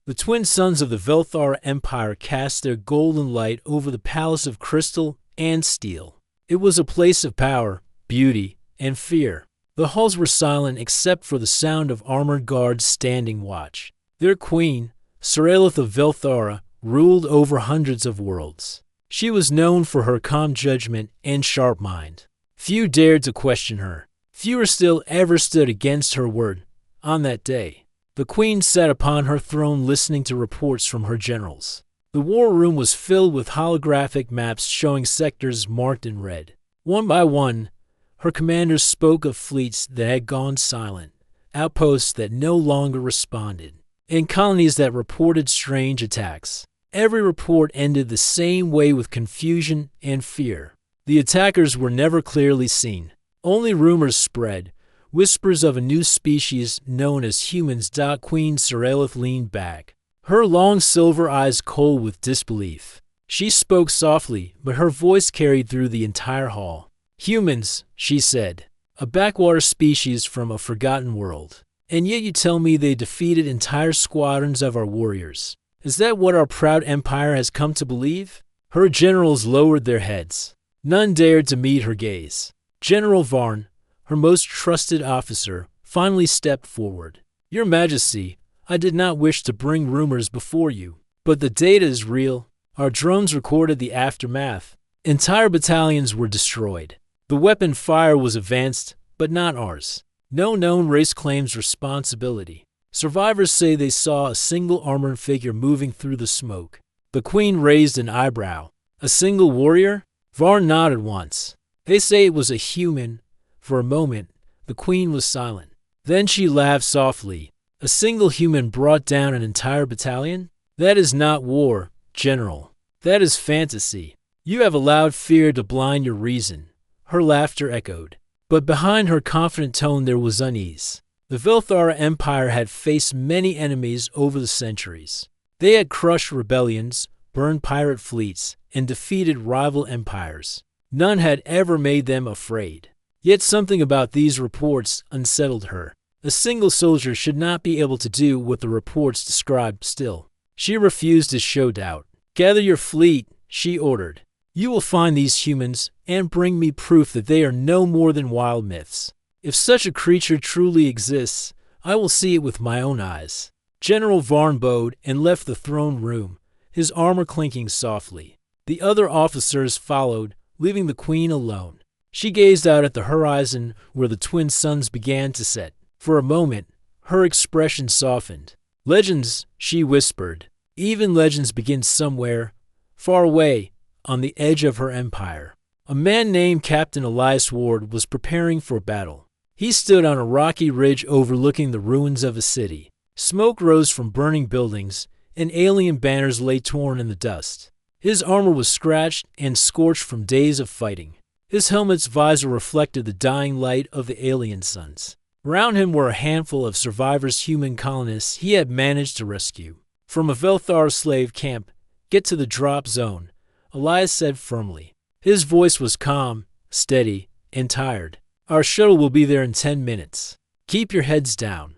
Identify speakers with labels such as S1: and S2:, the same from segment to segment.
S1: The twin suns of the Velthara Empire cast their golden light over the palace of crystal and steel. It was a place of power, beauty, and fear. The halls were silent except for the sound of armored guards standing watch. Their queen, Sarelith of Velthara, ruled over hundreds of worlds. She was known for her calm judgment and sharp mind. Few dared to question her. Fewer still ever stood against her word. On that day, the queen sat upon her throne listening to reports from her generals. The war room was filled with holographic maps showing sectors marked in red. One by one, her commanders spoke of fleets that had gone silent, outposts that no longer responded, and colonies that reported strange attacks. Every report ended the same way, with confusion and fear. The attackers were never clearly seen. Only rumors spread, whispers of a new species known as humans. Queen Sarelith leaned back, her long silver eyes cold with disbelief. She spoke softly, but her voice carried through the entire hall. "Humans," she said, "a backwater species from a forgotten world. And yet you tell me they defeated entire squadrons of our warriors. Is that what our proud empire has come to believe?" Her generals lowered their heads. None dared to meet her gaze. General Varn, her most trusted officer, finally stepped forward. "Your Majesty, I did not wish to bring rumors before you, but the data is real. Our drones recorded the aftermath. Entire battalions were destroyed. The weapon fire was advanced, but not ours. No known race claims responsibility. Survivors say they saw a single armored figure moving through the smoke." The queen raised an eyebrow. "A single warrior?" Varn nodded once. "They say it was a human." For a moment, the queen was silent. Then she laughed softly. "A single human brought down an entire battalion? That is not war, General. That is fantasy. You have allowed fear to blind your reason." Her laughter echoed. But behind her confident tone there was unease. The Velthara Empire had faced many enemies over the centuries. They had crushed rebellions, burned pirate fleets, and defeated rival empires. None had ever made them afraid. Yet something about these reports unsettled her. A single soldier should not be able to do what the reports described. Still, she refused to show doubt. "Gather your fleet," she ordered. "You will find these humans and bring me proof that they are no more than wild myths. If such a creature truly exists, I will see it with my own eyes." General Varn bowed and left the throne room, his armor clinking softly. The other officers followed, leaving the queen alone. She gazed out at the horizon where the twin suns began to set. For a moment, her expression softened. "Legends," she whispered. "Even legends begin somewhere, far away, on the edge of her empire." A man named Captain Elias Ward was preparing for battle. He stood on a rocky ridge overlooking the ruins of a city. Smoke rose from burning buildings, and alien banners lay torn in the dust. His armor was scratched and scorched from days of fighting. His helmet's visor reflected the dying light of the alien suns. Around him were a handful of survivors, human colonists he had managed to rescue. "From a Velthar slave camp, get to the drop zone," Elias said firmly. His voice was calm, steady, and tired. "Our shuttle will be there in 10 minutes. Keep your heads down."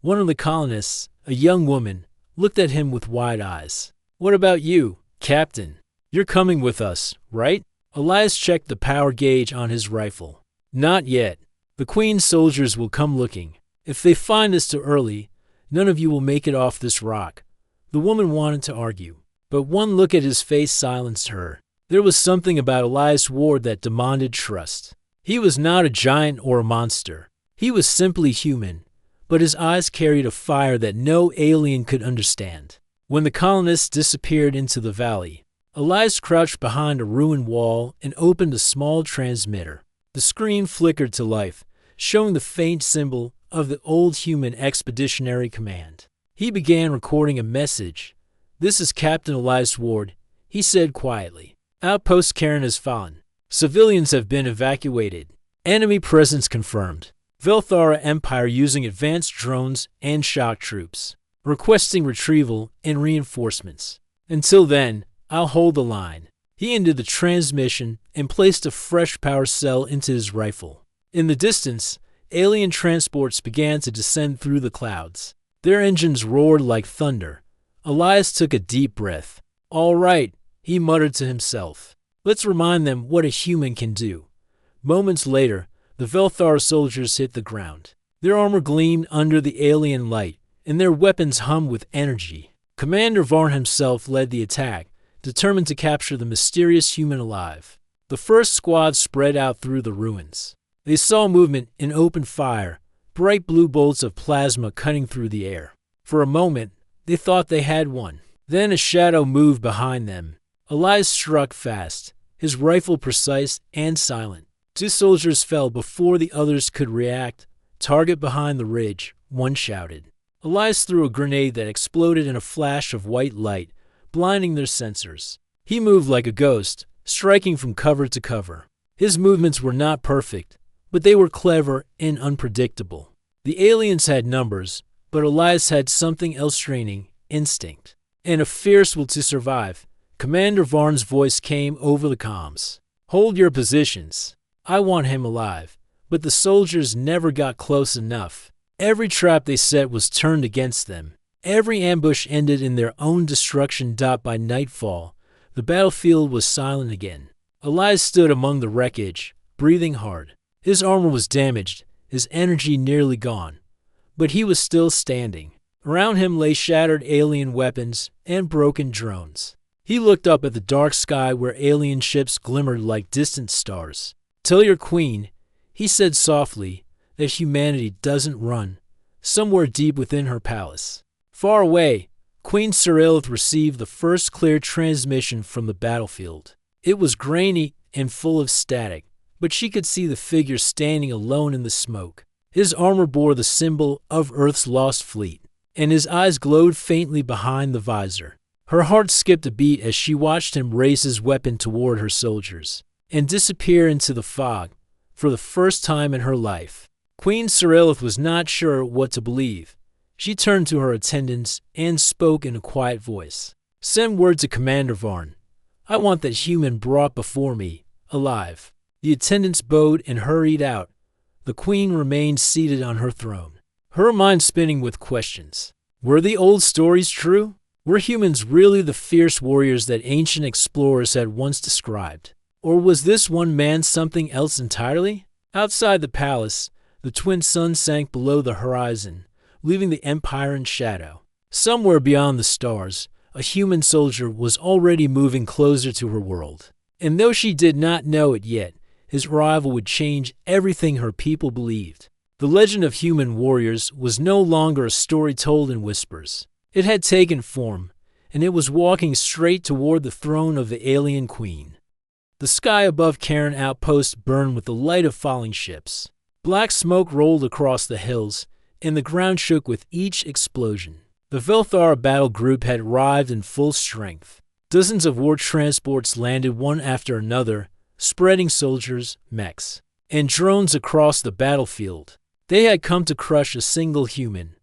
S1: One of the colonists, a young woman, looked at him with wide eyes. "What about you, Captain? You're coming with us, right?" Elias checked the power gauge on his rifle. "Not yet. The Queen's soldiers will come looking. If they find us too early, none of you will make it off this rock." The woman wanted to argue, but one look at his face silenced her. There was something about Elias Ward that demanded trust. He was not a giant or a monster. He was simply human, but his eyes carried a fire that no alien could understand. When the colonists disappeared into the valley, Elias crouched behind a ruined wall and opened a small transmitter. The screen flickered to life, showing the faint symbol of the Old Human Expeditionary Command. He began recording a message. "This is Captain Elias Ward," he said quietly. "Outpost Cairn has fallen. Civilians have been evacuated. Enemy presence confirmed. Velthara Empire using advanced drones and shock troops. Requesting retrieval and reinforcements. Until then, I'll hold the line." He ended the transmission and placed a fresh power cell into his rifle. In the distance, alien transports began to descend through the clouds. Their engines roared like thunder, Elias took a deep breath. "All right," he muttered to himself. "Let's remind them what a human can do." Moments later, the Velthar soldiers hit the ground. Their armor gleamed under the alien light, and their weapons hummed with energy. Commander Varn himself led the attack, determined to capture the mysterious human alive. The first squad spread out through the ruins. They saw movement in open fire, bright blue bolts of plasma cutting through the air. For a moment, they thought they had won. Then a shadow moved behind them. Elias struck fast, his rifle precise and silent. 2 soldiers fell before the others could react. "Target behind the ridge," one shouted. Elias threw a grenade that exploded in a flash of white light, blinding their sensors. He moved like a ghost, striking from cover to cover. His movements were not perfect, but they were clever and unpredictable. The aliens had numbers, but Elias had something else: training, instinct, and a fierce will to survive. Commander Varn's voice came over the comms. "Hold your positions. I want him alive." But the soldiers never got close enough. Every trap they set was turned against them. Every ambush ended in their own destruction. By nightfall, the battlefield was silent again. Elias stood among the wreckage, breathing hard. His armor was damaged, his energy nearly gone. But he was still standing. Around him lay shattered alien weapons and broken drones. He looked up at the dark sky where alien ships glimmered like distant stars. "Tell your queen," he said softly, "that humanity doesn't run." Somewhere deep within her palace, far away, Queen Cyrilith received the first clear transmission from the battlefield. It was grainy and full of static, but she could see the figure standing alone in the smoke. His armor bore the symbol of Earth's lost fleet, and his eyes glowed faintly behind the visor. Her heart skipped a beat as she watched him raise his weapon toward her soldiers and disappear into the fog for the first time in her life. Queen Cyrilith was not sure what to believe. She turned to her attendants and spoke in a quiet voice. "Send word to Commander Varn. I want that human brought before me, alive." The attendants bowed and hurried out. The queen remained seated on her throne, her mind spinning with questions. Were the old stories true? Were humans really the fierce warriors that ancient explorers had once described? Or was this one man something else entirely? Outside the palace, the twin suns sank below the horizon, leaving the empire in shadow. Somewhere beyond the stars, a human soldier was already moving closer to her world. And though she did not know it yet, his arrival would change everything her people believed. The legend of human warriors was no longer a story told in whispers. It had taken form, and it was walking straight toward the throne of the alien queen. The sky above Cairn Outpost burned with the light of falling ships. Black smoke rolled across the hills, and the ground shook with each explosion. The Velthar battle group had arrived in full strength. Dozens of war transports landed one after another, spreading soldiers, mechs, and drones across the battlefield. They had come to crush a single human.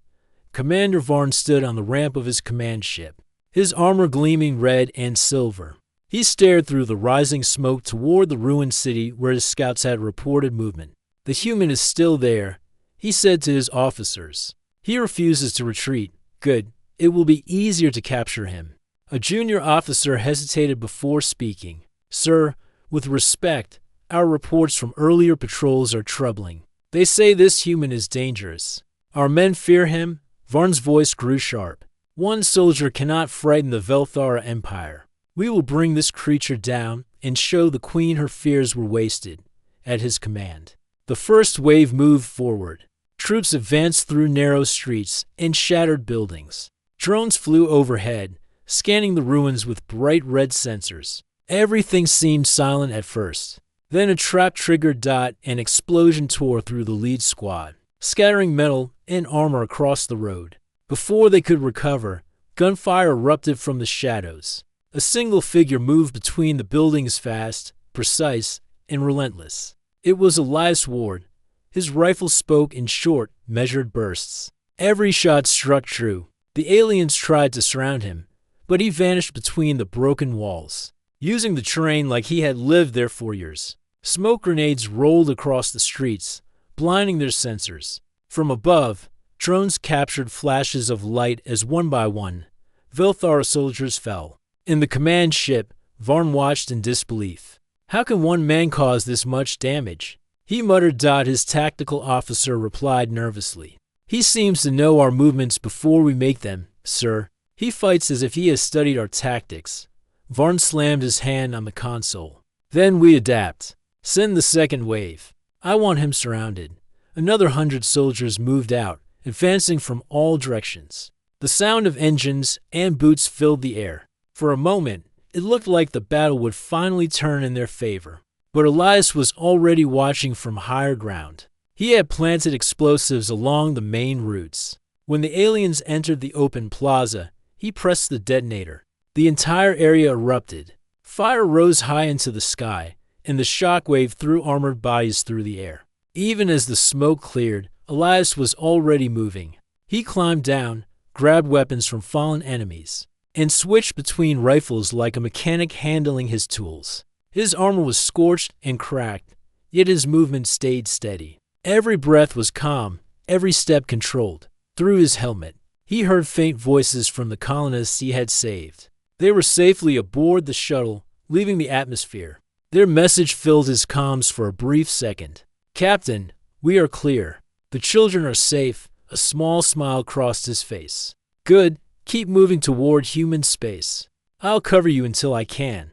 S1: Commander Varn stood on the ramp of his command ship, his armor gleaming red and silver. He stared through the rising smoke toward the ruined city where his scouts had reported movement. "The human is still there," he said to his officers. "He refuses to retreat. Good. It will be easier to capture him." A junior officer hesitated before speaking. "Sir, with respect, our reports from earlier patrols are troubling. They say this human is dangerous. Our men fear him." Varn's voice grew sharp. "One soldier cannot frighten the Velthara Empire. We will bring this creature down and show the queen her fears were wasted." At his command, the first wave moved forward. Troops advanced through narrow streets and shattered buildings. Drones flew overhead, scanning the ruins with bright red sensors. Everything seemed silent at first. Then a trap-triggered dot and explosion tore through the lead squad, scattering metal and armor across the road. Before they could recover, gunfire erupted from the shadows. A single figure moved between the buildings, fast, precise, and relentless. It was Elias Ward. His rifle spoke in short, measured bursts. Every shot struck true. The aliens tried to surround him, but he vanished between the broken walls, using the terrain like he had lived there for years. Smoke grenades rolled across the streets, blinding their sensors. From above, drones captured flashes of light as one by one, Vilthar soldiers fell. In the command ship, Varn watched in disbelief. How can one man cause this much damage? He muttered. His tactical officer replied nervously. He seems to know our movements before we make them, sir. He fights as if he has studied our tactics. Varn slammed his hand on the console. Then we adapt. Send the second wave. I want him surrounded. Another 100 soldiers moved out, advancing from all directions. The sound of engines and boots filled the air. For a moment, it looked like the battle would finally turn in their favor. But Elias was already watching from higher ground. He had planted explosives along the main routes. When the aliens entered the open plaza, he pressed the detonator. The entire area erupted. Fire rose high into the sky, and the shockwave threw armored bodies through the air. Even as the smoke cleared, Elias was already moving. He climbed down, grabbed weapons from fallen enemies, and switched between rifles like a mechanic handling his tools. His armor was scorched and cracked, yet his movement stayed steady. Every breath was calm, every step controlled. Through his helmet, he heard faint voices from the colonists he had saved. They were safely aboard the shuttle, leaving the atmosphere. Their message filled his comms for a brief second. Captain, we are clear. The children are safe. A small smile crossed his face. Good. Keep moving toward human space. I'll cover you until I can.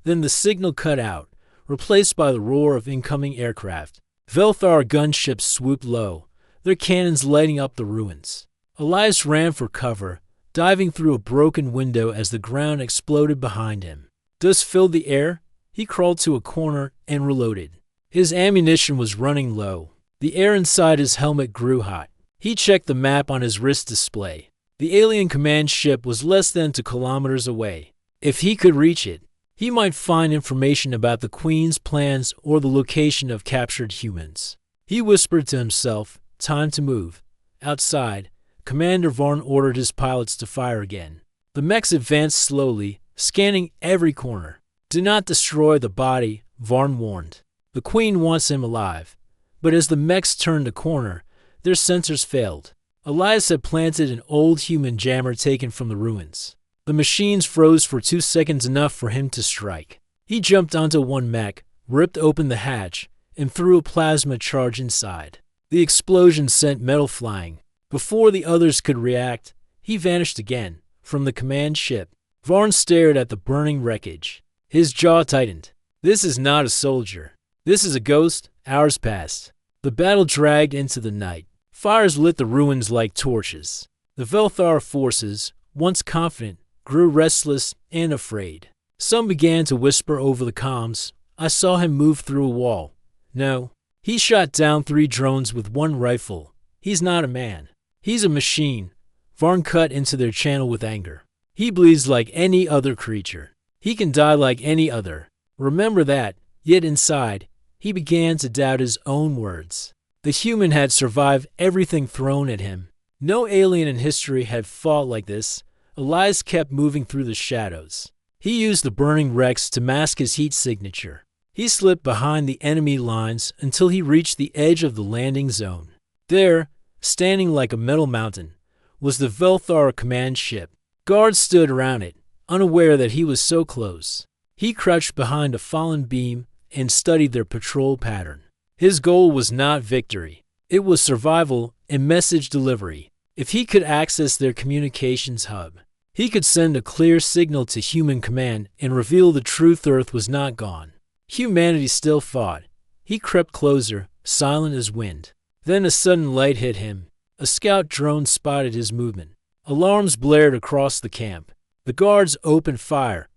S1: Then the signal cut out, replaced by the roar of incoming aircraft. Velthar gunships swooped low, their cannons lighting up the ruins. Elias ran for cover, diving through a broken window as the ground exploded behind him. Dust filled the air. He crawled to a corner and reloaded. His ammunition was running low. The air inside his helmet grew hot. He checked the map on his wrist display. The alien command ship was less than 2 kilometers away. If he could reach it, he might find information about the Queen's plans or the location of captured humans. He whispered to himself, time to move. Outside, Commander Varn ordered his pilots to fire again. The mechs advanced slowly, scanning every corner. Do not destroy the body, Varn warned. The Queen wants him alive. But as the mechs turned a corner, their sensors failed. Elias had planted an old human jammer taken from the ruins. The machines froze for 2 seconds, enough for him to strike. He jumped onto one mech, ripped open the hatch, and threw a plasma charge inside. The explosion sent metal flying. Before the others could react, he vanished again. From the command ship, Varn stared at the burning wreckage. His jaw tightened. This is not a soldier. This is a ghost. Hours passed. The battle dragged into the night. Fires lit the ruins like torches. The Velthar forces, once confident, grew restless and afraid. Some began to whisper over the comms. I saw him move through a wall. No. He shot down 3 drones with 1 rifle. He's not a man. He's a machine. Varn cut into their channel with anger. He bleeds like any other creature. He can die like any other. Remember that. Yet inside, he began to doubt his own words. The human had survived everything thrown at him. No alien in history had fought like this. Elias kept moving through the shadows. He used the burning wrecks to mask his heat signature. He slipped behind the enemy lines until he reached the edge of the landing zone. There, standing like a metal mountain, was the Velthar command ship. Guards stood around it, unaware that he was so close. He crouched behind a fallen beam and studied their patrol pattern. His goal was not victory. It was survival and message delivery. If he could access their communications hub, he could send a clear signal to human command and reveal the truth. Earth was not gone. Humanity still fought. He crept closer, silent as wind. Then a sudden light hit him. A scout drone spotted his movement. Alarms blared across the camp. The guards opened fire.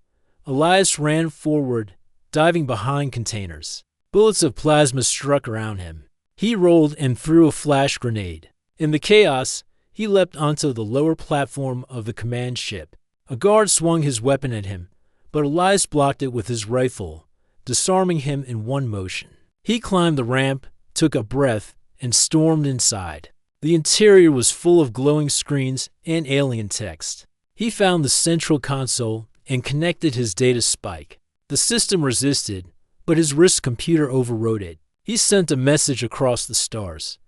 S1: Elias ran forward, diving behind containers. Bullets of plasma struck around him. He rolled and threw a flash grenade. In the chaos, he leapt onto the lower platform of the command ship. A guard swung his weapon at him, but Elias blocked it with his rifle, disarming him in one motion. He climbed the ramp, took a breath, and stormed inside. The interior was full of glowing screens and alien text. He found the central console and connected his data spike. The system resisted, but his wrist computer overrode it. He sent a message across the stars.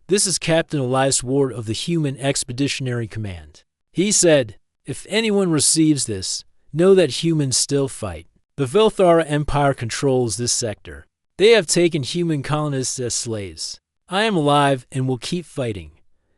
S1: This is Captain Elias Ward of the Human Expeditionary Command. He said, If anyone receives this, know that humans still fight. The Velthara Empire controls this sector. They have taken human colonists as slaves. I am alive and will keep fighting."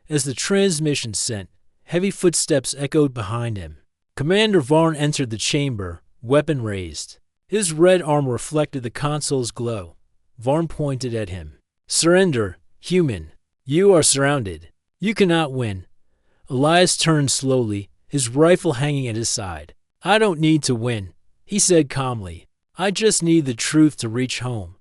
S1: As the transmission sent, heavy footsteps echoed behind him. Commander Varn entered the chamber, weapon raised. His red armor reflected the console's glow. Varn pointed at him. "Surrender, human. You are surrounded. You cannot win." Elias turned slowly, his rifle hanging at his side. "I don't need to win," he said calmly. "I just need the truth to reach home."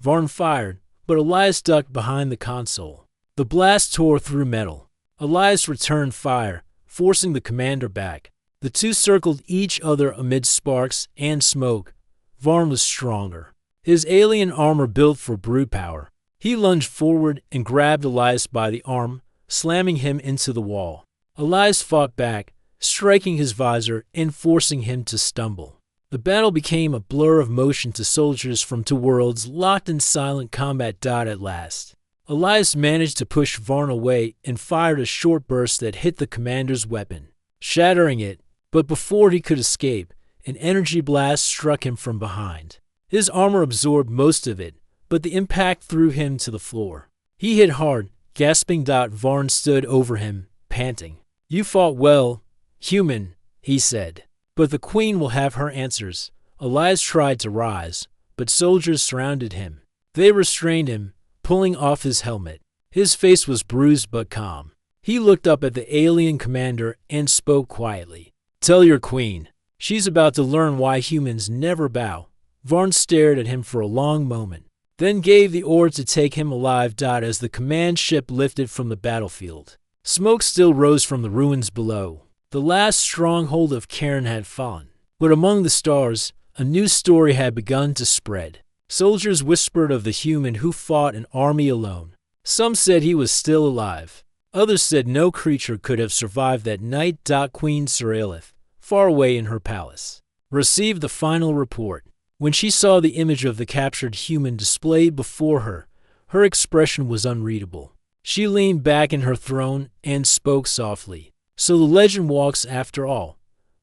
S1: Varn fired, but Elias ducked behind the console. The blast tore through metal. Elias returned fire, forcing the commander back. The two circled each other amid sparks and smoke. Varn was stronger. His alien armor built for brute power. He lunged forward and grabbed Elias by the arm, slamming him into the wall. Elias fought back, striking his visor and forcing him to stumble. The battle became a blur of motion to soldiers from two worlds locked in silent combat. At last, Elias managed to push Varn away and fired a short burst that hit the commander's weapon, shattering it, but before he could escape, an energy blast struck him from behind. His armor absorbed most of it, but the impact threw him to the floor. He hit hard, gasping. Varn stood over him, panting. "You fought well, human," he said. "But the queen will have her answers." Elias tried to rise, but soldiers surrounded him. They restrained him, pulling off his helmet. His face was bruised but calm. He looked up at the alien commander and spoke quietly. "Tell your queen. She's about to learn why humans never bow." Varn stared at him for a long moment, then gave the order to take him alive. As the command ship lifted from the battlefield, smoke still rose from the ruins below. The last stronghold of Cairn had fallen, but among the stars, a new story had begun to spread. Soldiers whispered of the human who fought an army alone. Some said he was still alive. Others said no creature could have survived that night. Queen Seralith, far away in her palace, received the final report. When she saw the image of the captured human displayed before her, her expression was unreadable. She leaned back in her throne and spoke softly. "So the legend walks after all."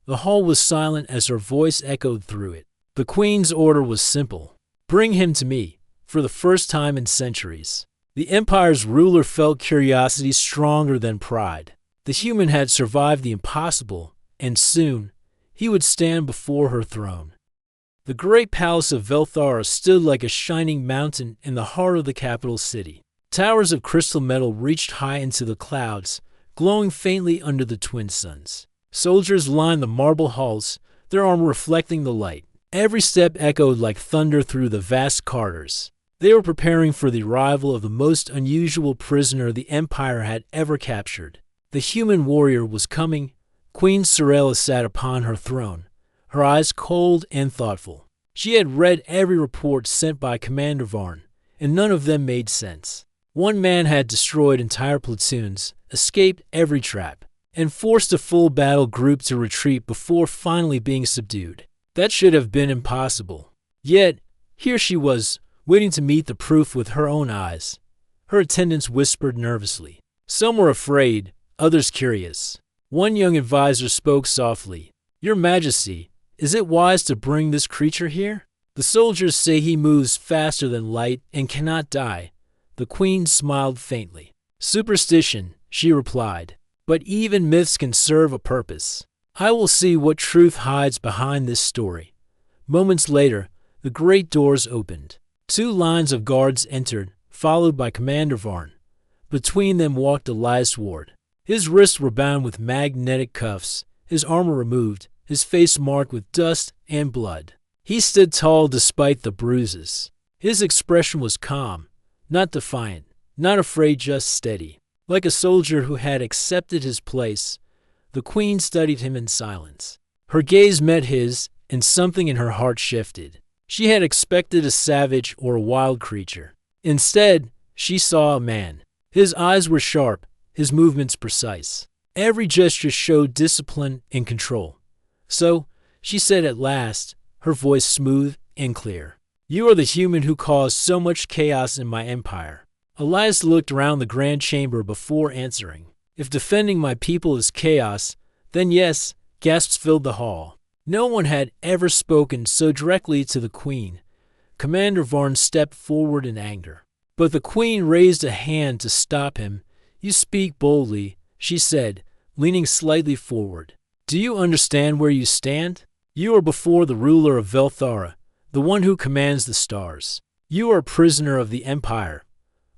S1: The hall was silent as her voice echoed through it. The queen's order was simple. "Bring him to me." For the first time in centuries, the empire's ruler felt curiosity stronger than pride. The human had survived the impossible, and soon he would stand before her throne. The great palace of Velthara stood like a shining mountain in the heart of the capital city. Towers of crystal metal reached high into the clouds, glowing faintly under the twin suns. Soldiers lined the marble halls, their armor reflecting the light. Every step echoed like thunder through the vast corridors. They were preparing for the arrival of the most unusual prisoner the Empire had ever captured. The human warrior was coming. Queen Seralith sat upon her throne, her eyes cold and thoughtful. She had read every report sent by Commander Varn, and none of them made sense. One man had destroyed entire platoons, escaped every trap, and forced a full battle group to retreat before finally being subdued. That should have been impossible. Yet, here she was, waiting to meet the proof with her own eyes. Her attendants whispered nervously. Some were afraid, others curious. One young advisor spoke softly. "Your Majesty, is it wise to bring this creature here? The soldiers say he moves faster than light and cannot die." The queen smiled faintly. "Superstition," she replied. "But even myths can serve a purpose. I will see what truth hides behind this story." Moments later, the great doors opened. Two lines of guards entered, followed by Commander Varn. Between them walked Elias Ward. His wrists were bound with magnetic cuffs, his armor removed, his face marked with dust and blood. He stood tall despite the bruises. His expression was calm, not defiant, not afraid, just steady. Like a soldier who had accepted his place, the queen studied him in silence. Her gaze met his, and something in her heart shifted. She had expected a savage or a wild creature. Instead, she saw a man. His eyes were sharp, his movements precise. Every gesture showed discipline and control. "So," she said at last, her voice smooth and clear, "you are the human who caused so much chaos in my empire." Elias looked around the grand chamber before answering. "If defending my people is chaos, then yes, Gasps filled the hall. No one had ever spoken so directly to the Queen. Commander Varn stepped forward in anger. But the Queen raised a hand to stop him. "You speak boldly," she said, leaning slightly forward. "Do you understand where you stand? You are before the ruler of Velthara, the one who commands the stars. You are a prisoner of the Empire."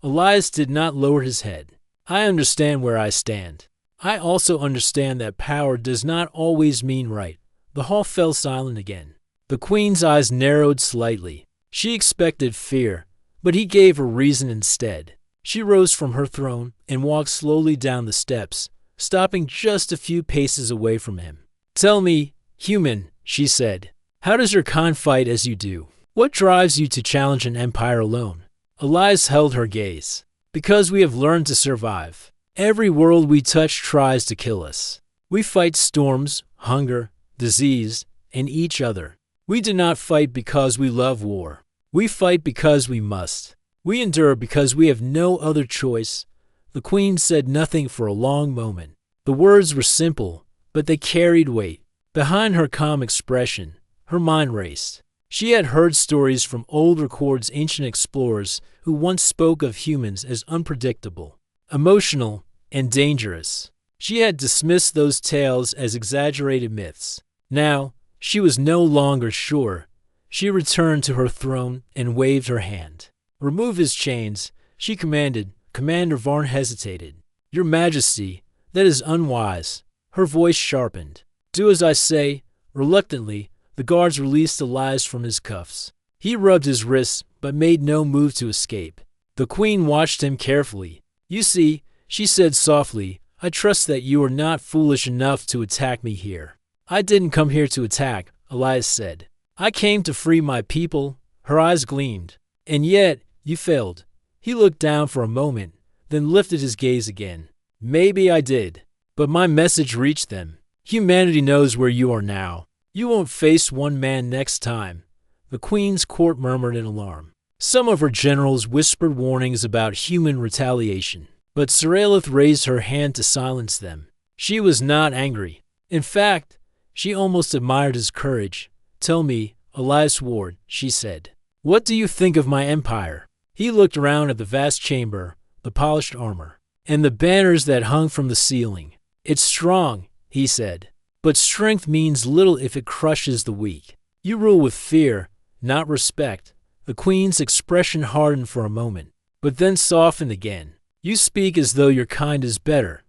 S1: Elias did not lower his head. "I understand where I stand. I also understand that power does not always mean right." The hall fell silent again. The Queen's eyes narrowed slightly. She expected fear, but he gave her reason instead. She rose from her throne and walked slowly down the steps, stopping just a few paces away from him. "Tell me, human," she said, "how does your kind fight as you do? What drives you to challenge an empire alone?" Elias held her gaze. "Because we have learned to survive. Every world we touch tries to kill us. We fight storms, hunger, disease, and each other. We do not fight because we love war. We fight because we must. We endure because we have no other choice." The Queen said nothing for a long moment. The words were simple, but they carried weight. Behind her calm expression, her mind raced. She had heard stories from old records, ancient explorers who once spoke of humans as unpredictable, emotional, and dangerous. She had dismissed those tales as exaggerated myths. Now, she was no longer sure. She returned to her throne and waved her hand. "Remove his chains," she commanded. Commander Varn hesitated. "Your Majesty, that is unwise." Her voice sharpened. "Do as I say." Reluctantly, the guards released Elias from his cuffs. He rubbed his wrists, but made no move to escape. The Queen watched him carefully. "You see," she said softly, "I trust that you are not foolish enough to attack me here." "I didn't come here to attack," Elias said. "I came to free my people." Her eyes gleamed. "And yet, you failed." He looked down for a moment, then lifted his gaze again. "Maybe I did, but my message reached them. Humanity knows where you are now. You won't face one man next time." The Queen's court murmured in alarm. Some of her generals whispered warnings about human retaliation, but Saralith raised her hand to silence them. She was not angry. In fact, she almost admired his courage. "Tell me, Elias Ward," she said, "what do you think of my empire?" He looked around at the vast chamber, the polished armor, and the banners that hung from the ceiling. "It's strong," he said, "but strength means little if it crushes the weak. You rule with fear, not respect." The Queen's expression hardened for a moment, but then softened again. "You speak as though your kind is better."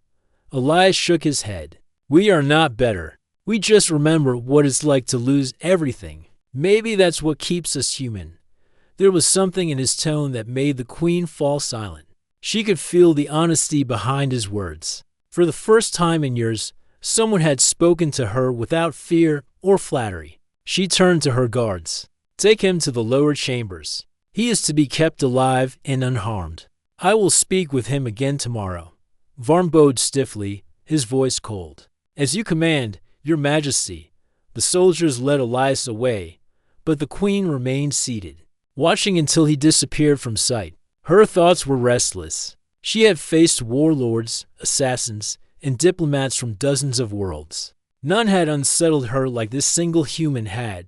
S1: Elias shook his head. "We are not better. We just remember what it's like to lose everything. Maybe that's what keeps us human." There was something in his tone that made the Queen fall silent. She could feel the honesty behind his words. For the first time in years, someone had spoken to her without fear or flattery. She turned to her guards. "Take him to the lower chambers. He is to be kept alive and unharmed. I will speak with him again tomorrow." Varn bowed stiffly, his voice cold. "As you command, Your Majesty." The soldiers led Elias away, but the Queen remained seated, watching until he disappeared from sight. Her thoughts were restless. She had faced warlords, assassins, and diplomats from dozens of worlds. None had unsettled her like this single human had.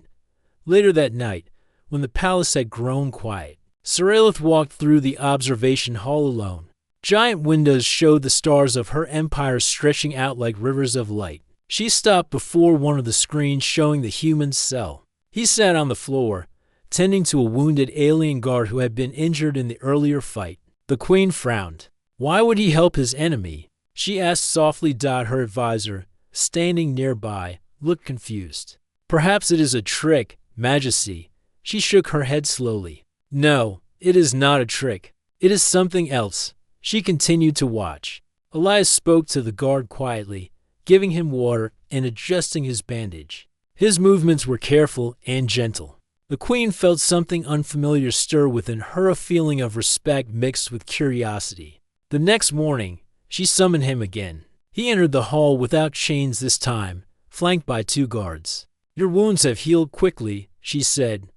S1: Later that night, when the palace had grown quiet, Saralith walked through the observation hall alone. Giant windows showed the stars of her empire stretching out like rivers of light. She stopped before one of the screens showing the human's cell. He sat on the floor, tending to a wounded alien guard who had been injured in the earlier fight. The Queen frowned. Why would he help his enemy? She asked softly. Her advisor, standing nearby, looked confused. "Perhaps it is a trick, Majesty." She shook her head slowly. "No, it is not a trick. It is something else." She continued to watch. Elias spoke to the guard quietly, giving him water and adjusting his bandage. His movements were careful and gentle. The Queen felt something unfamiliar stir within her, a feeling of respect mixed with curiosity. The next morning, she summoned him again. He entered the hall without chains this time, flanked by 2 guards. "Your wounds have healed quickly," she said.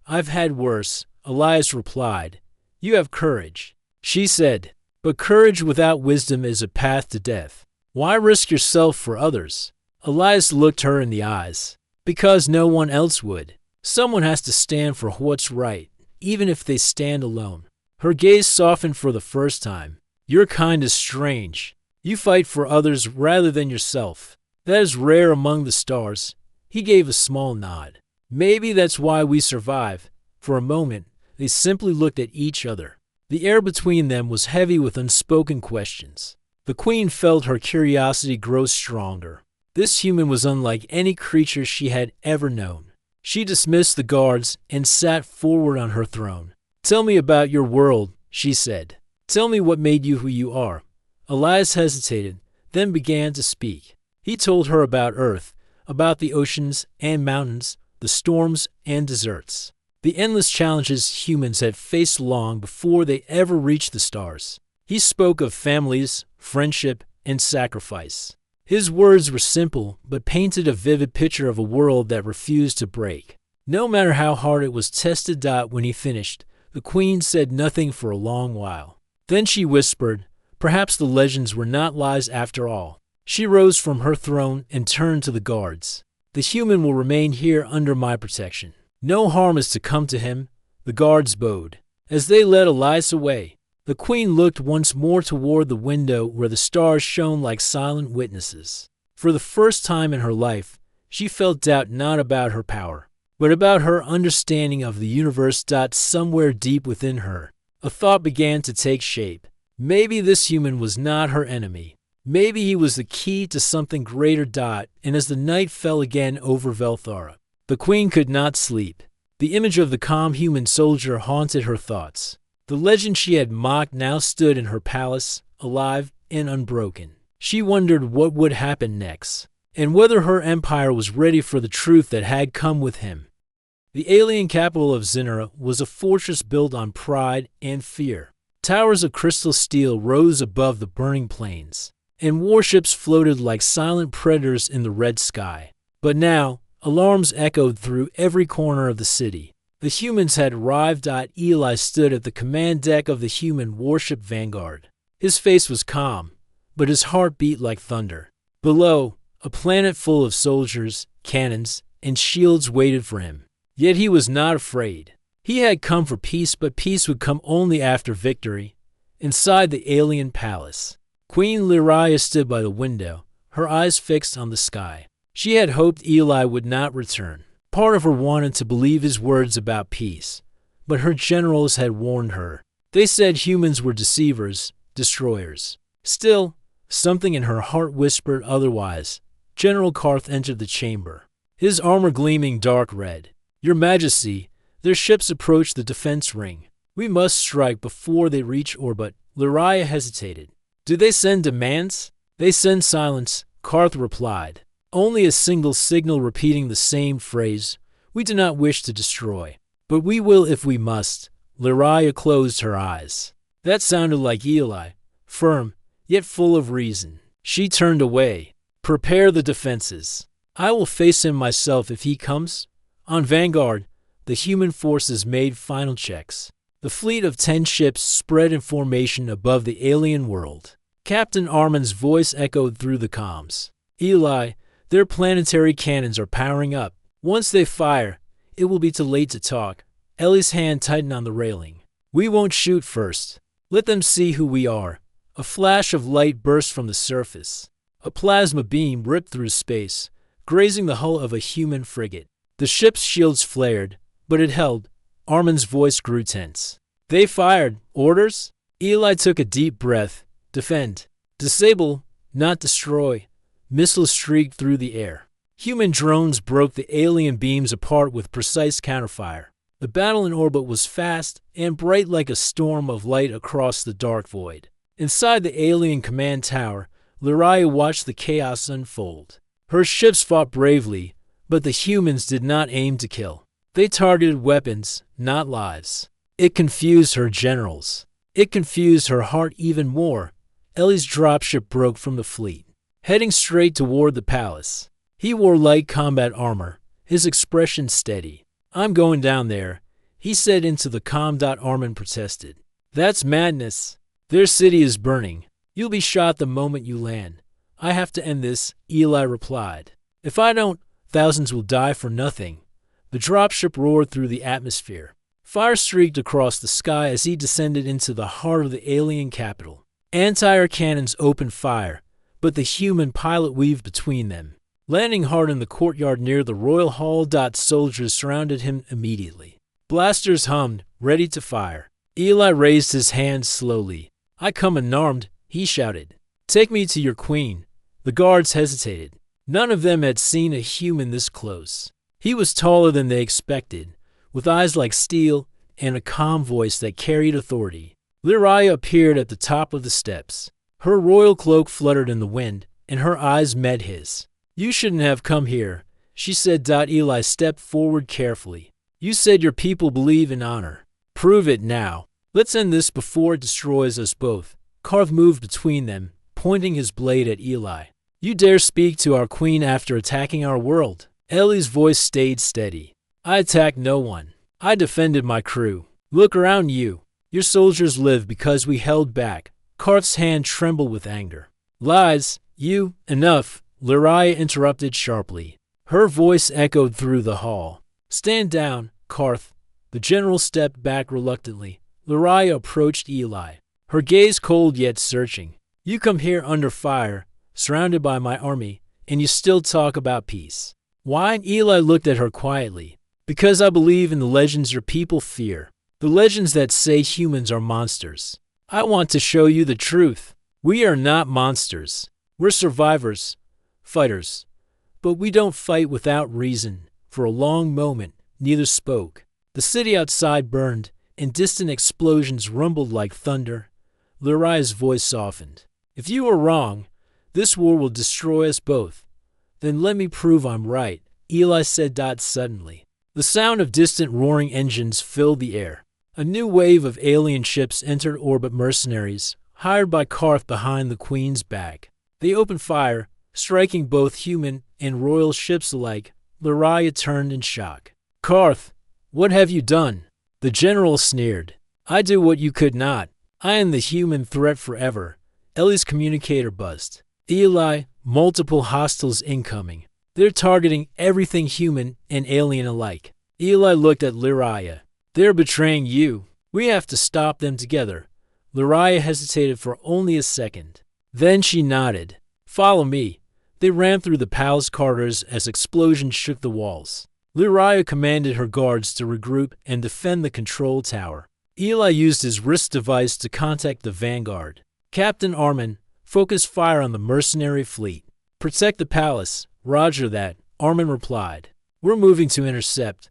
S1: "I've had worse," Elias replied. "You have courage," she said. "But courage without wisdom is a path to death. Why risk yourself for others?" Elias looked her in the eyes. Because no one else would. Someone has to stand for what's right, even if they stand alone. Her gaze softened for the first time. Your kind is strange. You fight for others rather than yourself. That is rare among the stars. He gave a small nod. Maybe that's why we survive. For a moment, they simply looked at each other. The air between them was heavy with unspoken questions. The queen felt her curiosity grow stronger. This human was unlike any creature she had ever known. She dismissed the guards and sat forward on her throne. Tell me about your world, she said. Tell me what made you who you are. Elias hesitated, then began to speak. He told her about Earth, about the oceans and mountains, the storms and deserts, the endless challenges humans had faced long before they ever reached the stars. He spoke of families, friendship, and sacrifice. His words were simple, but painted a vivid picture of a world that refused to break. No matter how hard it was tested. When he finished, the queen said nothing for a long while. Then she whispered, perhaps the legends were not lies after all. She rose from her throne and turned to the guards. The human will remain here under my protection. No harm is to come to him. The guards bowed. As they led Elias away, the queen looked once more toward the window where the stars shone like silent witnesses. For the first time in her life, she felt doubt not about her power, but about her understanding of the universe. Somewhere deep within her, a thought began to take shape. Maybe this human was not her enemy. Maybe he was the key to something greater. And as the night fell again over Velthara, the queen could not sleep. The image of the calm human soldier haunted her thoughts. The legend she had mocked now stood in her palace, alive and unbroken. She wondered what would happen next, and whether her empire was ready for the truth that had come with him. The alien capital of Zinera was a fortress built on pride and fear. Towers of crystal steel rose above the burning plains, and warships floated like silent predators in the red sky. But now, alarms echoed through every corner of the city. The humans had arrived. Eli stood at the command deck of the human warship Vanguard. His face was calm, but his heart beat like thunder. Below, a planet full of soldiers, cannons, and shields waited for him. Yet he was not afraid. He had come for peace, but peace would come only after victory. Inside the alien palace, Queen Lyria stood by the window, her eyes fixed on the sky. She had hoped Eli would not return. Part of her wanted to believe his words about peace, but her generals had warned her. They said humans were deceivers, destroyers. Still, something in her heart whispered otherwise. General Karth entered the chamber, his armor gleaming dark red. Your Majesty, their ships approach the defense ring. We must strike before they reach orbit. Lyria hesitated. Do they send demands? They send silence, Karth replied. Only a single signal repeating the same phrase. We do not wish to destroy, but we will if we must. Lyria closed her eyes. That sounded like Eli, firm, yet full of reason. She turned away. Prepare the defenses. I will face him myself if he comes. On Vanguard, the human forces made final checks. The fleet of 10 ships spread in formation above the alien world. Captain Armin's voice echoed through the comms. Eli, their planetary cannons are powering up. Once they fire, it will be too late to talk. Ellie's hand tightened on the railing. We won't shoot first. Let them see who we are. A flash of light burst from the surface. A plasma beam ripped through space, grazing the hull of a human frigate. The ship's shields flared, but it held. Armin's voice grew tense. They fired. Orders? Eli took a deep breath. Defend. Disable, not destroy. Missiles streaked through the air. Human drones broke the alien beams apart with precise counterfire. The battle in orbit was fast and bright like a storm of light across the dark void. Inside the alien command tower, Lyria watched the chaos unfold. Her ships fought bravely, but the humans did not aim to kill. They targeted weapons, not lives. It confused her generals. It confused her heart even more. Ellie's dropship broke from the fleet, heading straight toward the palace. He wore light combat armor, his expression steady. I'm going down there, he said into the comm. Armin protested. That's madness. Their city is burning. You'll be shot the moment you land. I have to end this, Eli replied. If I don't, thousands will die for nothing. The dropship roared through the atmosphere. Fire streaked across the sky as he descended into the heart of the alien capital. Anti-air cannons opened fire, but the human pilot weaved between them. Landing hard in the courtyard near the royal hall. Soldiers surrounded him immediately. Blasters hummed, ready to fire. Eli raised his hands slowly. I come unarmed, he shouted. Take me to your queen. The guards hesitated. None of them had seen a human this close. He was taller than they expected, with eyes like steel and a calm voice that carried authority. Lyraya appeared at the top of the steps. Her royal cloak fluttered in the wind, and her eyes met his. You shouldn't have come here, she said. Eli stepped forward carefully. You said your people believe in honor. Prove it now. Let's end this before it destroys us both. Karth moved between them, pointing his blade at Eli. You dare speak to our queen after attacking our world? Ellie's voice stayed steady. I attacked no one. I defended my crew. Look around you. Your soldiers live because we held back. Karth's hand trembled with anger. Lies. You. Enough. Lyraya interrupted sharply. Her voice echoed through the hall. Stand down, Karth. The general stepped back reluctantly. Lyraya approached Eli, her gaze cold yet searching. You come here under fire, surrounded by my army, and you still talk about peace. Why? Eli looked at her quietly. Because I believe in the legends your people fear. The legends that say humans are monsters. I want to show you the truth. We are not monsters. We're survivors, fighters. But we don't fight without reason. For a long moment, neither spoke. The city outside burned, and distant explosions rumbled like thunder. Lyraya's voice softened. If you are wrong, this war will destroy us both. Then let me prove I'm right, Eli said. Suddenly, the sound of distant roaring engines filled the air. A new wave of alien ships entered orbit. Mercenaries, hired by Karth behind the Queen's back. They opened fire, striking both human and royal ships alike. Lyraya turned in shock. Karth, what have you done? The general sneered. I do what you could not. I am the human threat forever. Ellie's communicator buzzed. Eli, multiple hostiles incoming. They're targeting everything human and alien alike. Eli looked at Lyraya. They're betraying you. We have to stop them together. Lyraya hesitated for only a second. Then she nodded. Follow me. They ran through the palace corridors as explosions shook the walls. Lyraya commanded her guards to regroup and defend the control tower. Eli used his wrist device to contact the vanguard. Captain Armin, focus fire on the mercenary fleet. Protect the palace. Roger that, Armin replied. We're moving to intercept.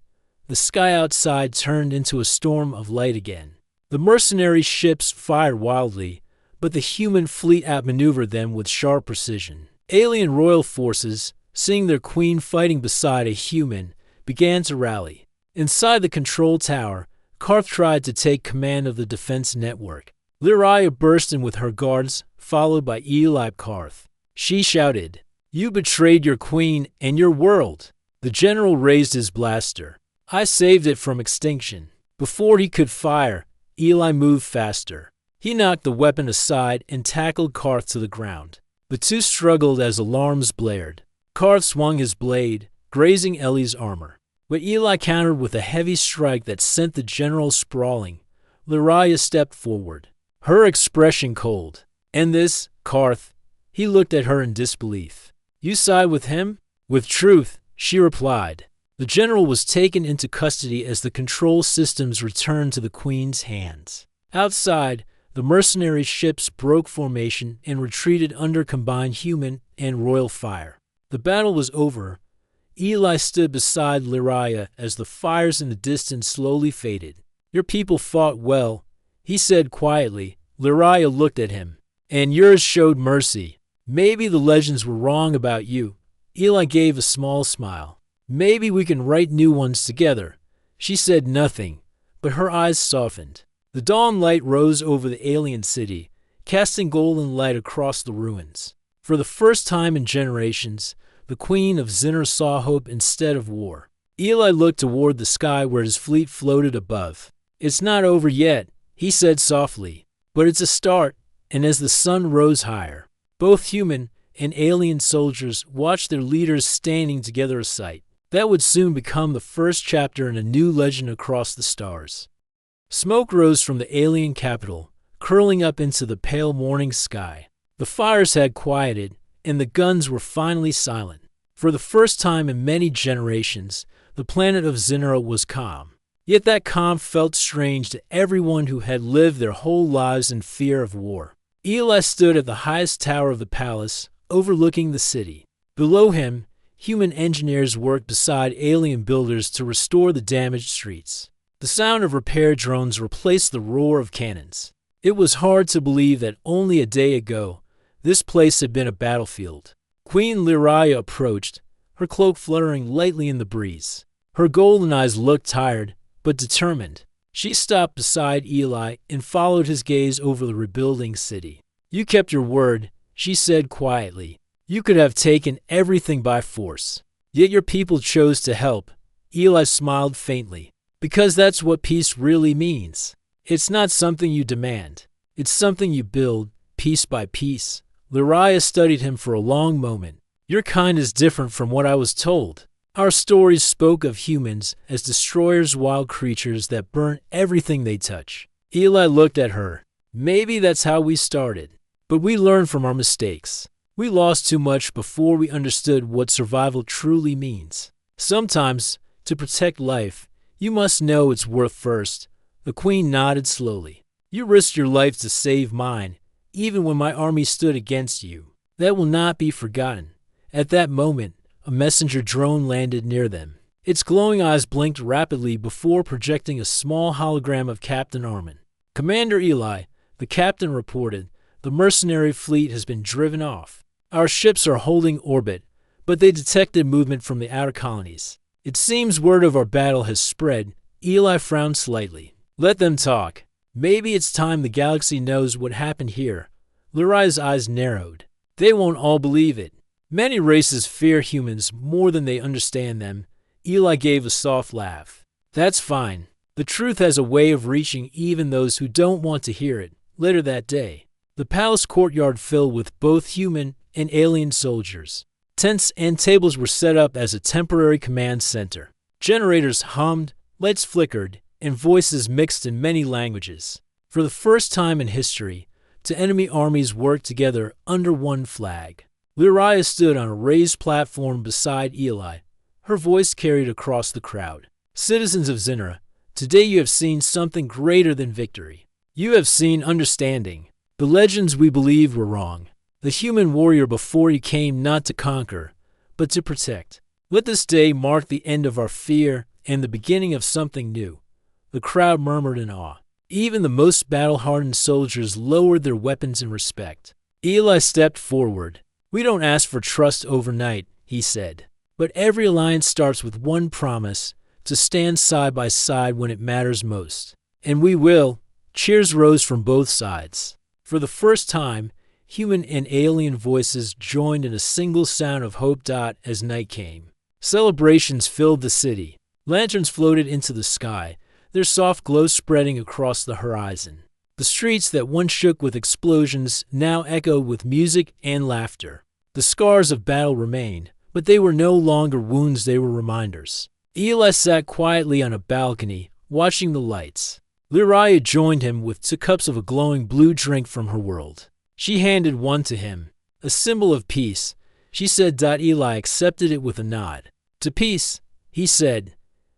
S1: The sky outside turned into a storm of light again. The mercenary ships fired wildly, but the human fleet outmaneuvered them with sharp precision. Alien royal forces, seeing their queen fighting beside a human, began to rally. Inside the control tower, Karth tried to take command of the defense network. Lyraya burst in with her guards, followed by Eli. Karth. She shouted, You betrayed your queen and your world. The general raised his blaster. I saved it from extinction. Before he could fire, Eli moved faster. He knocked the weapon aside and tackled Karth to the ground. The two struggled as alarms blared. Karth swung his blade, grazing Ellie's armor. But Eli countered with a heavy strike that sent the general sprawling. Lyraya stepped forward, her expression cold. And this, Karth? He looked at her in disbelief. You side with him? With truth, she replied. The general was taken into custody as the control systems returned to the Queen's hands. Outside, the mercenary ships broke formation and retreated under combined human and royal fire. The battle was over. Eli stood beside Lyraya as the fires in the distance slowly faded. Your people fought well, he said quietly. Lyraya looked at him. And yours showed mercy. Maybe the legends were wrong about you. Eli gave a small smile. Maybe we can write new ones together. She said nothing, but her eyes softened. The dawn light rose over the alien city, casting golden light across the ruins. For the first time in generations, the Queen of Zinner saw hope instead of war. Eli looked toward the sky where his fleet floated above. It's not over yet, he said softly, but it's a start, and as the sun rose higher, both human and alien soldiers watched their leaders standing together, a sight that would soon become the first chapter in a new legend across the stars. Smoke rose from the alien capital, curling up into the pale morning sky. The fires had quieted, and the guns were finally silent. For the first time in many generations, the planet of Zinra was calm. Yet that calm felt strange to everyone who had lived their whole lives in fear of war. Eli stood at the highest tower of the palace, overlooking the city. Below him, human engineers worked beside alien builders to restore the damaged streets. The sound of repair drones replaced the roar of cannons. It was hard to believe that only a day ago, this place had been a battlefield. Queen Lyraya approached, her cloak fluttering lightly in the breeze. Her golden eyes looked tired, but determined. She stopped beside Eli and followed his gaze over the rebuilding city. "You kept your word," she said quietly. "You could have taken everything by force. Yet your people chose to help." Eli smiled faintly. "Because that's what peace really means. It's not something you demand. It's something you build, piece by piece." Lyraya studied him for a long moment. "Your kind is different from what I was told. Our stories spoke of humans as destroyers, wild creatures that burn everything they touch." Eli looked at her. "Maybe that's how we started. But we learned from our mistakes. We lost too much before we understood what survival truly means. Sometimes, to protect life, you must know its worth first." The queen nodded slowly. "You risked your life to save mine, even when my army stood against you. That will not be forgotten." At that moment, a messenger drone landed near them. Its glowing eyes blinked rapidly before projecting a small hologram of Captain Armin. "Commander Eli," the captain reported, "the mercenary fleet has been driven off. Our ships are holding orbit, but they detected movement from the outer colonies. It seems word of our battle has spread." Eli frowned slightly. "Let them talk. Maybe it's time the galaxy knows what happened here." Lyraya's eyes narrowed. "They won't all believe it. Many races fear humans more than they understand them." Eli gave a soft laugh. "That's fine. The truth has a way of reaching even those who don't want to hear it." Later that day, the palace courtyard filled with both human and alien soldiers. Tents and tables were set up as a temporary command center. Generators hummed, lights flickered, and voices mixed in many languages. For the first time in history, two enemy armies worked together under one flag. Lyraya stood on a raised platform beside Eli. Her voice carried across the crowd. "Citizens of Zinra, today you have seen something greater than victory. You have seen understanding. The legends we believed were wrong. The human warrior before you came not to conquer, but to protect. Let this day mark the end of our fear and the beginning of something new." The crowd murmured in awe. Even the most battle-hardened soldiers lowered their weapons in respect. Eli stepped forward. "We don't ask for trust overnight," he said. "But every alliance starts with one promise, to stand side by side when it matters most. And we will." Cheers rose from both sides. For the first time, human and alien voices joined in a single sound of hope. As night came, celebrations filled the city. Lanterns floated into the sky, their soft glow spreading across the horizon. The streets that once shook with explosions now echoed with music and laughter. The scars of battle remained, but they were no longer wounds, they were reminders. Eli sat quietly on a balcony, watching the lights. Lyraya joined him with 2 cups of a glowing blue drink from her world. She handed one to him. "A symbol of peace," she said. Eli accepted it with a nod. "To peace," he said.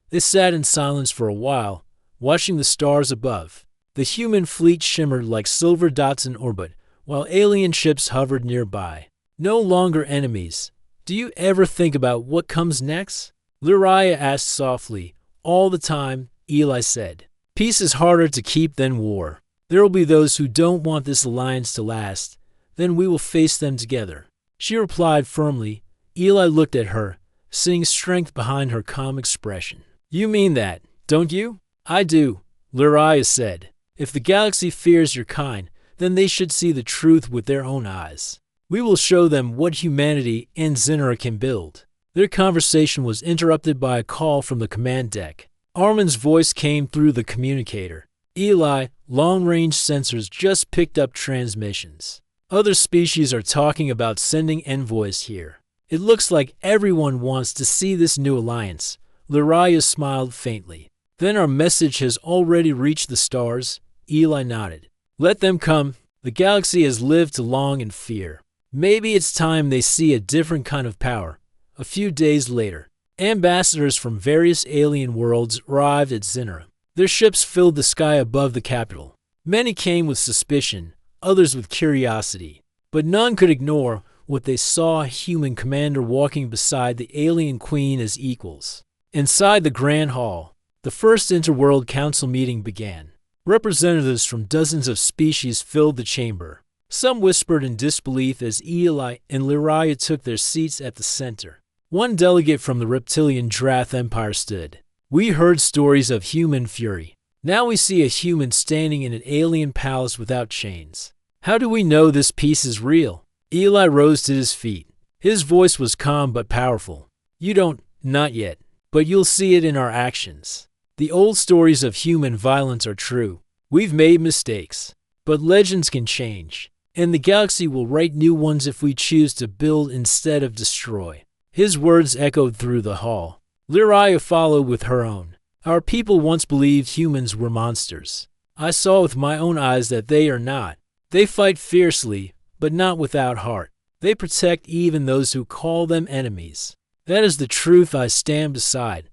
S1: They sat in silence for a while, watching the stars above. The human fleet shimmered like silver dots in orbit, while alien ships hovered nearby. No longer enemies. "Do you ever think about what comes next?" Lyraya asked softly. "All the time," Eli said. "Peace is harder to keep than war. There will be those who don't want this alliance to last. Then we will face them together." She replied firmly. Eli looked at her, seeing strength behind her calm expression. "You mean that, don't you?" "I do," Lyraya said. "If the galaxy fears your kind, then they should see the truth with their own eyes. We will show them what humanity and Zinra can build." Their conversation was interrupted by a call from the command deck. Armin's voice came through the communicator. "Eli, long-range sensors just picked up transmissions. Other species are talking about sending envoys here. It looks like everyone wants to see this new alliance. Lyraya smiled faintly. Then our message has already reached the stars. Eli nodded. Let them come. The galaxy has lived too long in fear. Maybe it's time they see a different kind of power. A few days later, ambassadors from various alien worlds arrived at Zinra. Their ships filled the sky above the capital. Many came with suspicion, others with curiosity, but none could ignore what they saw: a human commander walking beside the alien queen as equals. Inside the Grand Hall, the first Interworld Council meeting began. Representatives from dozens of species filled the chamber. Some whispered in disbelief as Eli and Lyraya took their seats at the center. One delegate from the reptilian Drath Empire stood. We heard stories of human fury. Now we see a human standing in an alien palace without chains. How do we know this piece is real? Eli rose to his feet. His voice was calm but powerful. You don't, not yet, but you'll see it in our actions. The old stories of human violence are true. We've made mistakes, but legends can change, and the galaxy will write new ones if we choose to build instead of destroy. His words echoed through the hall. Lyraya followed with her own. Our people once believed humans were monsters. I saw with my own eyes that they are not. They fight fiercely, but not without heart. They protect even those who call them enemies. That is the truth I stand beside.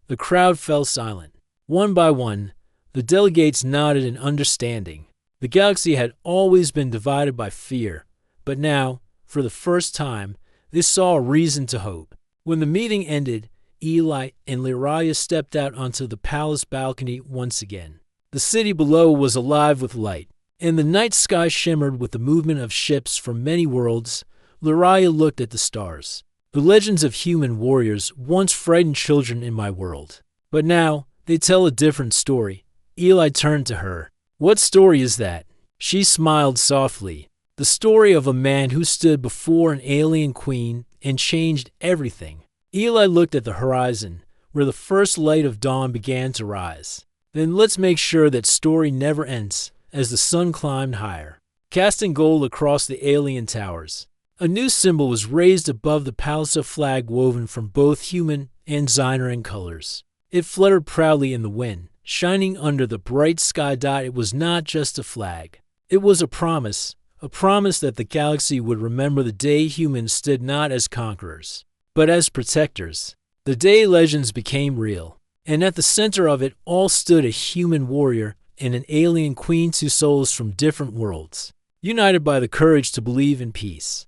S1: The crowd fell silent. One by one, the delegates nodded in understanding. The galaxy had always been divided by fear, but now, for the first time, they saw a reason to hope. When the meeting ended, Eli and Lyraya stepped out onto the palace balcony once again. The city below was alive with light, and the night sky shimmered with the movement of ships from many worlds. Lyraya looked at the stars. The legends of human warriors once frightened children in my world, but now they tell a different story. Eli turned to her. What story is that? She smiled softly. The story of a man who stood before an alien queen and changed everything. Eli looked at the horizon, where the first light of dawn began to rise. Then let's make sure that story never ends. As the sun climbed higher, casting gold across the alien towers, a new symbol was raised above the palace, a flag woven from both human and Zyneran colors. It fluttered proudly in the wind, shining under the bright sky. It was not just a flag. It was a promise that the galaxy would remember the day humans stood not as conquerors, but as protectors. The day legends became real, and at the center of it all stood a human warrior and an alien queen, two souls from different worlds, united by the courage to believe in peace.